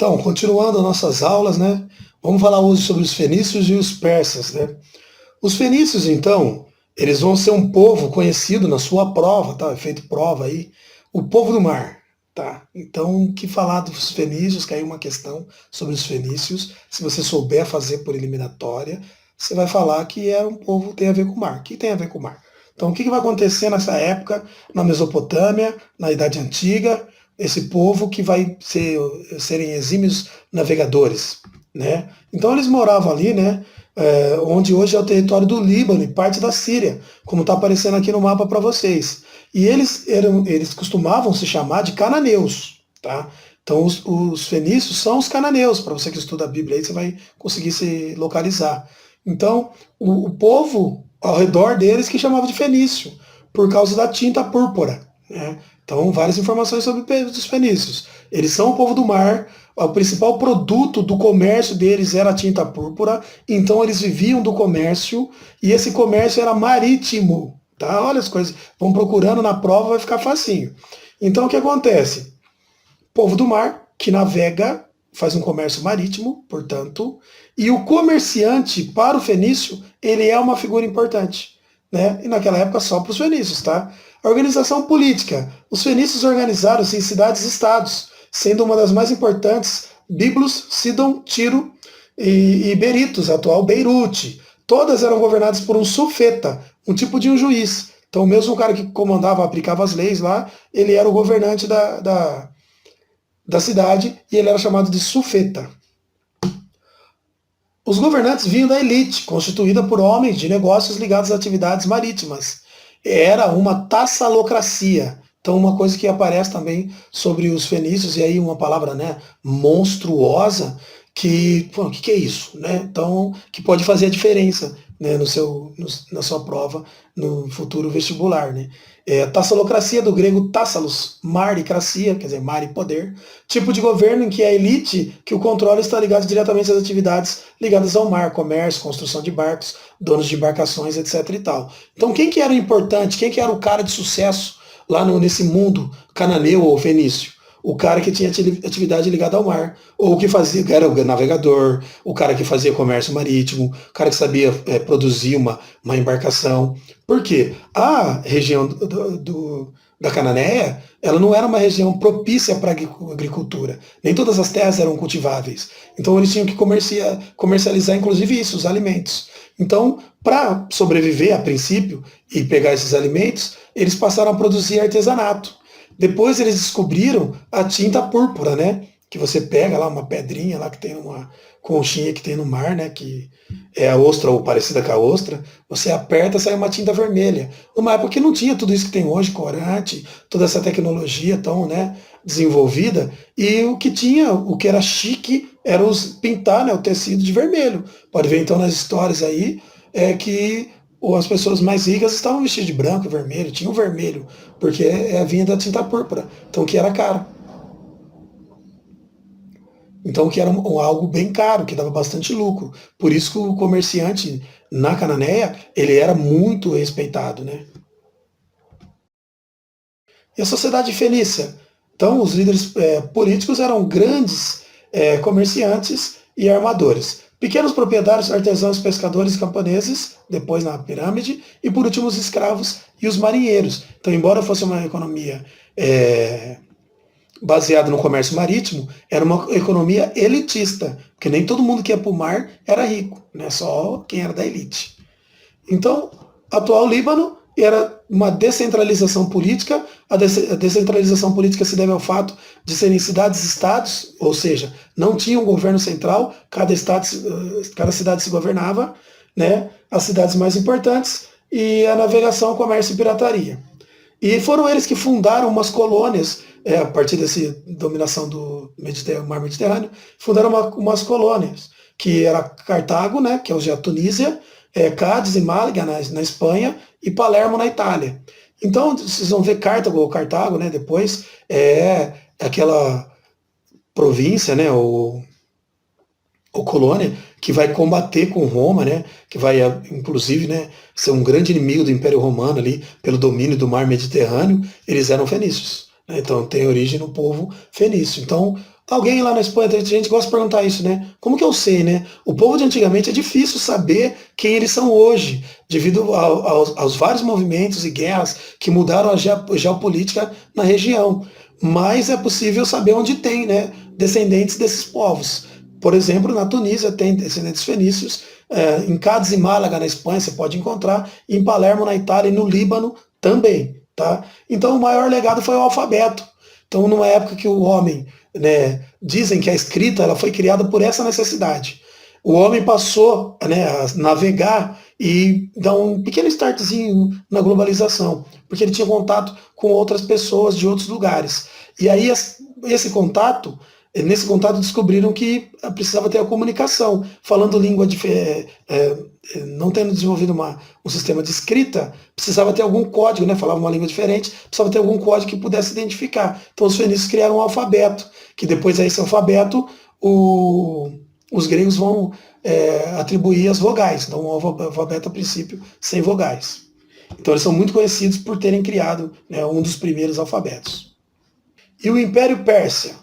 Então, continuando nossas aulas, né? Vamos falar hoje sobre os fenícios e os persas, né? Os fenícios, então, eles vão ser um povo conhecido na sua prova, tá? É feito prova aí, o povo do mar, tá? Então, o que falar dos fenícios? Caiu uma questão sobre os fenícios. Se você souber fazer por eliminatória, você vai falar que é um povo que tem a ver com o mar. O que tem a ver com o mar? Então, o que vai acontecer nessa época, na Mesopotâmia, na Idade Antiga, esse povo que vai serem exímios navegadores, né? Então eles moravam ali, né? Onde hoje é o território do Líbano e parte da Síria, como está aparecendo aqui no mapa para vocês. E eles costumavam se chamar de cananeus, tá? Então os fenícios são os cananeus. Para você que estuda a Bíblia aí, você vai conseguir se localizar. Então o povo ao redor deles que chamava de fenício, por causa da tinta púrpura, né? Então, várias informações sobre os fenícios. Eles são o povo do mar, o principal produto do comércio deles era a tinta púrpura, então eles viviam do comércio, e esse comércio era marítimo. Tá? Olha as coisas, vão procurando na prova, vai ficar facinho. Então, o que acontece? Povo do mar, que navega, faz um comércio marítimo, portanto, e o comerciante, para o fenício, ele é uma figura importante, né? E naquela época só para os fenícios, tá? A organização política. Os fenícios organizaram-se em cidades-estados, sendo uma das mais importantes Biblos, Sidon, Tiro e Beritos, atual Beirute. Todas eram governadas por um sufeta, um tipo de um juiz. Então, mesmo o cara que comandava, aplicava as leis lá, ele era o governante da cidade e ele era chamado de sufeta. Os governantes vinham da elite, constituída por homens de negócios ligados a atividades marítimas. Era uma tassalocracia. Então, uma coisa que aparece também sobre os fenícios, e aí uma palavra, né, monstruosa, que, pô, o que é isso? Né? Então, que pode fazer a diferença, né, na sua prova, no futuro vestibular. Né? Tassalocracia, do grego tassalos, mar e cracia, quer dizer, mar e poder, tipo de governo em que a elite, que o controle está ligado diretamente às atividades ligadas ao mar, comércio, construção de barcos, donos de embarcações, etc. e tal. Então, quem que era o importante, quem que era o cara de sucesso lá nesse mundo cananeu ou fenício? O cara que tinha atividade ligada ao mar, ou que fazia, era o navegador, o cara que fazia comércio marítimo, o cara que sabia produzir uma embarcação. Por quê? A região da Cananéia, ela não era uma região propícia para a agricultura. Nem todas as terras eram cultiváveis. Então eles tinham que comercializar, inclusive isso, os alimentos. Então, para sobreviver a princípio e pegar esses alimentos, eles passaram a produzir artesanato. Depois eles descobriram a tinta púrpura, né? Que você pega lá uma pedrinha lá que tem uma conchinha que tem no mar, né? Que é a ostra ou parecida com a ostra. Você aperta, sai uma tinta vermelha. Numa época que não tinha tudo isso que tem hoje, corante, toda essa tecnologia tão, né, desenvolvida. E o que tinha, o que era chique, era pintar, né, o tecido de vermelho. Pode ver então nas histórias aí que as pessoas mais ricas estavam vestidas de branco, vermelho, tinha o vermelho, porque vinha da tinta púrpura, então que era caro. Então que era algo bem caro, que dava bastante lucro. Por isso que o comerciante na Cananéia, ele era muito respeitado, né? E a sociedade fenícia? Então os líderes políticos eram grandes comerciantes e armadores. Pequenos proprietários, artesãos, pescadores, camponeses, depois na pirâmide, e por último os escravos e os marinheiros. Então, embora fosse uma economia baseada no comércio marítimo, era uma economia elitista, porque nem todo mundo que ia para o mar era rico, né? Só quem era da elite. Então, atual Líbano era uma descentralização política. A descentralização política se deve ao fato de serem cidades-estados, ou seja, não tinha um governo central, cada cidade se governava, né, as cidades mais importantes, e a navegação, comércio e pirataria. E foram eles que fundaram umas colônias, a partir dessa dominação do Mar Mediterrâneo, fundaram umas colônias, que era Cartago, né, que é hoje a Tunísia, Cádiz e Málaga na Espanha e Palermo na Itália. Então vocês vão ver Cartago, né, depois aquela província, né, ou colônia que vai combater com Roma, né, que vai inclusive, né, ser um grande inimigo do Império Romano ali pelo domínio do Mar Mediterrâneo. Eles eram fenícios, né, então tem origem no povo fenício. Então Alguém lá na Espanha, tem gente que gosta de perguntar isso, né? Como que eu sei, né? O povo de antigamente é difícil saber quem eles são hoje, devido aos vários movimentos e guerras que mudaram a geopolítica na região. Mas é possível saber onde tem, né, descendentes desses povos. Por exemplo, na Tunísia tem descendentes fenícios, em Cádiz e Málaga, na Espanha, você pode encontrar, em Palermo, na Itália, e no Líbano também. Tá? Então, o maior legado foi o alfabeto. Então, numa época que o homem, né, dizem que a escrita ela foi criada por essa necessidade. O homem passou, né, a navegar e dar um pequeno startzinho na globalização, porque ele tinha contato com outras pessoas de outros lugares. E aí esse contato, nesse contato descobriram que precisava ter a comunicação, falando língua não tendo desenvolvido um sistema de escrita, precisava ter algum código, né? Falava uma língua diferente, precisava ter algum código que pudesse identificar. Então os fenícios criaram um alfabeto, que depois a esse alfabeto os gregos vão atribuir as vogais. Então o alfabeto, a princípio, sem vogais. Então eles são muito conhecidos por terem criado, né, um dos primeiros alfabetos. E o Império Persa.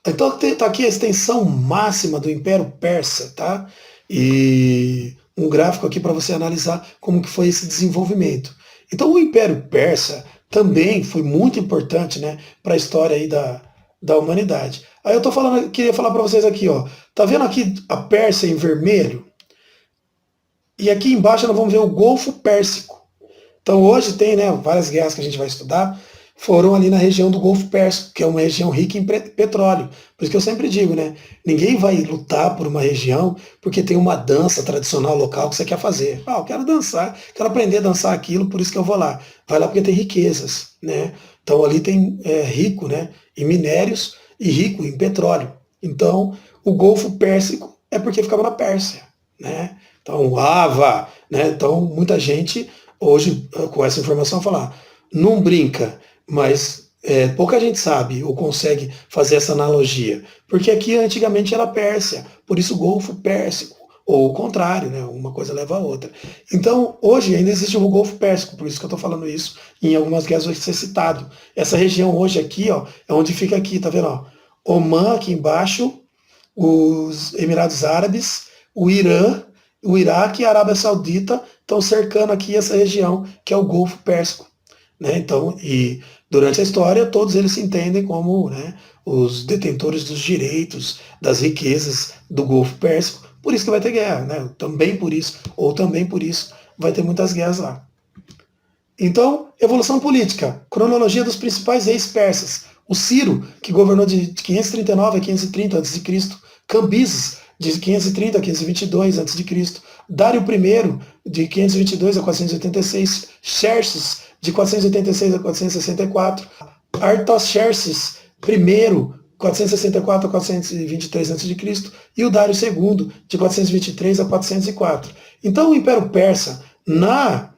Então está aqui a extensão máxima do Império Persa, tá? E um gráfico aqui para você analisar como que foi esse desenvolvimento. Então o Império Persa também foi muito importante, né, para a história aí da humanidade. Aí eu queria falar para vocês aqui, ó. Tá vendo aqui a Pérsia em vermelho? E aqui embaixo nós vamos ver o Golfo Pérsico. Então hoje tem, né, várias guerras que a gente vai estudar, foram ali na região do Golfo Pérsico, que é uma região rica em petróleo. Por isso que eu sempre digo, né, ninguém vai lutar por uma região porque tem uma dança tradicional local que você quer fazer. Ah, eu quero dançar, quero aprender a dançar aquilo, por isso que eu vou lá. Vai lá porque tem riquezas, né? Então ali tem rico, né, em minérios e rico em petróleo. Então o Golfo Pérsico é porque ficava na Pérsia, né? Então lava, né? Então muita gente hoje com essa informação falar, não brinca, mas pouca gente sabe ou consegue fazer essa analogia, porque aqui antigamente era Pérsia, por isso Golfo Pérsico, ou o contrário, né? Uma coisa leva a outra. Então hoje ainda existe o Golfo Pérsico, por isso que eu estou falando isso, em algumas guerras vai ser citado. Essa região hoje aqui, ó, é onde fica aqui, tá vendo? Ó? Omã aqui embaixo, os Emirados Árabes, o Irã, o Iraque e a Arábia Saudita estão cercando aqui essa região que é o Golfo Pérsico, né? Então, e durante a história todos eles se entendem como, né, os detentores dos direitos, das riquezas do Golfo Pérsico. Por isso que vai ter guerra, né? Também por isso, ou também por isso vai ter muitas guerras lá. Então, evolução política, cronologia dos principais reis persas. O Ciro, que governou de 539 a 530 a.C., Cambises, de 530 a 522 a.C., Dário I, de 522 a 486, Xerxes, de 486 a 464, Artaxerxes I, 464 a 423 a.C., e o Dário II, de 423 a 404. Então, o Império Persa, na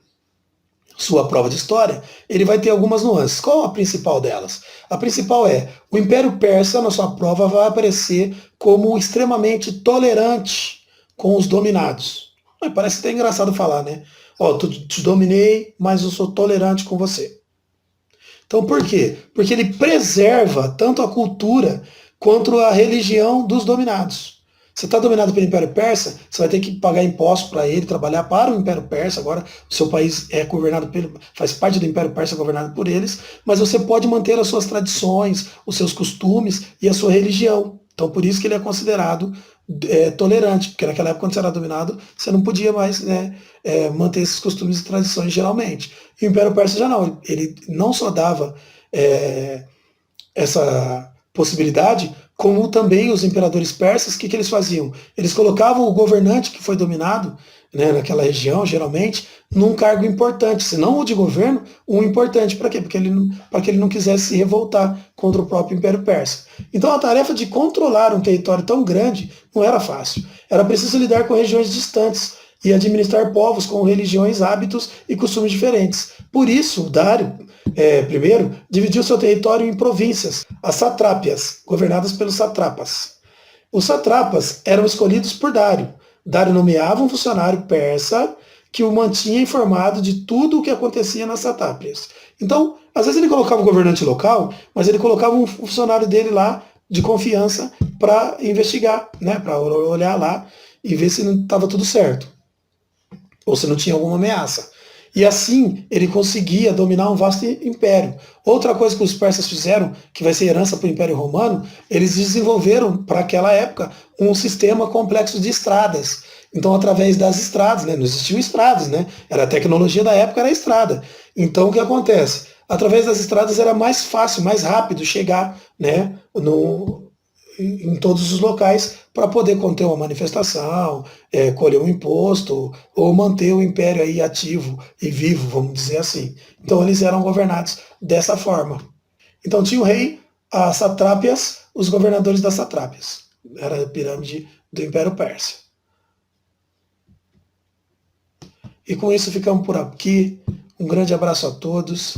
sua prova de história, ele vai ter algumas nuances. Qual a principal delas? A principal é, o Império Persa, na sua prova, vai aparecer como extremamente tolerante com os dominados. Parece até engraçado falar, né? Ó, te dominei, mas eu sou tolerante com você. Então por quê? Porque ele preserva tanto a cultura quanto a religião dos dominados. Você está dominado pelo Império Persa, você vai ter que pagar impostos para ele, trabalhar para o Império Persa. Agora, o seu país é governado faz parte do Império Persa, governado por eles, mas você pode manter as suas tradições, os seus costumes e a sua religião. Então, por isso que ele é considerado tolerante, porque naquela época, quando você era dominado, você não podia mais, né, manter esses costumes e tradições geralmente. E o Império Persa já não, ele não só dava essa possibilidade, como também os imperadores persas, o que eles faziam? Eles colocavam o governante que foi dominado, né, naquela região, geralmente, num cargo importante, se não o de governo, um importante. Para quê? Para que ele não quisesse se revoltar contra o próprio Império Persa. Então a tarefa de controlar um território tão grande não era fácil. Era preciso lidar com regiões distantes e administrar povos com religiões, hábitos e costumes diferentes. Por isso, Dário I dividiu seu território em províncias, as satrápias, governadas pelos satrapas. Os satrapas eram escolhidos por Dário. Dário nomeava um funcionário persa que o mantinha informado de tudo o que acontecia nas satrápias. Então, às vezes ele colocava um governante local, mas ele colocava um funcionário dele lá de confiança para investigar, né, para olhar lá e ver se não estava tudo certo, ou se não tinha alguma ameaça. E assim ele conseguia dominar um vasto império. Outra coisa que os persas fizeram, que vai ser herança para o Império Romano, eles desenvolveram para aquela época um sistema complexo de estradas. Então, através das estradas, né, não existiam estradas, né? Era a tecnologia da época, era a estrada. Então, o que acontece? Através das estradas era mais fácil, mais rápido chegar, né, em todos os locais para poder conter uma manifestação, colher um imposto ou manter o império aí ativo e vivo, vamos dizer assim. Então eles eram governados dessa forma. Então tinha o rei, as satrápias, os governadores das satrápias. Era a pirâmide do Império Persa. E com isso ficamos por aqui. Um grande abraço a todos.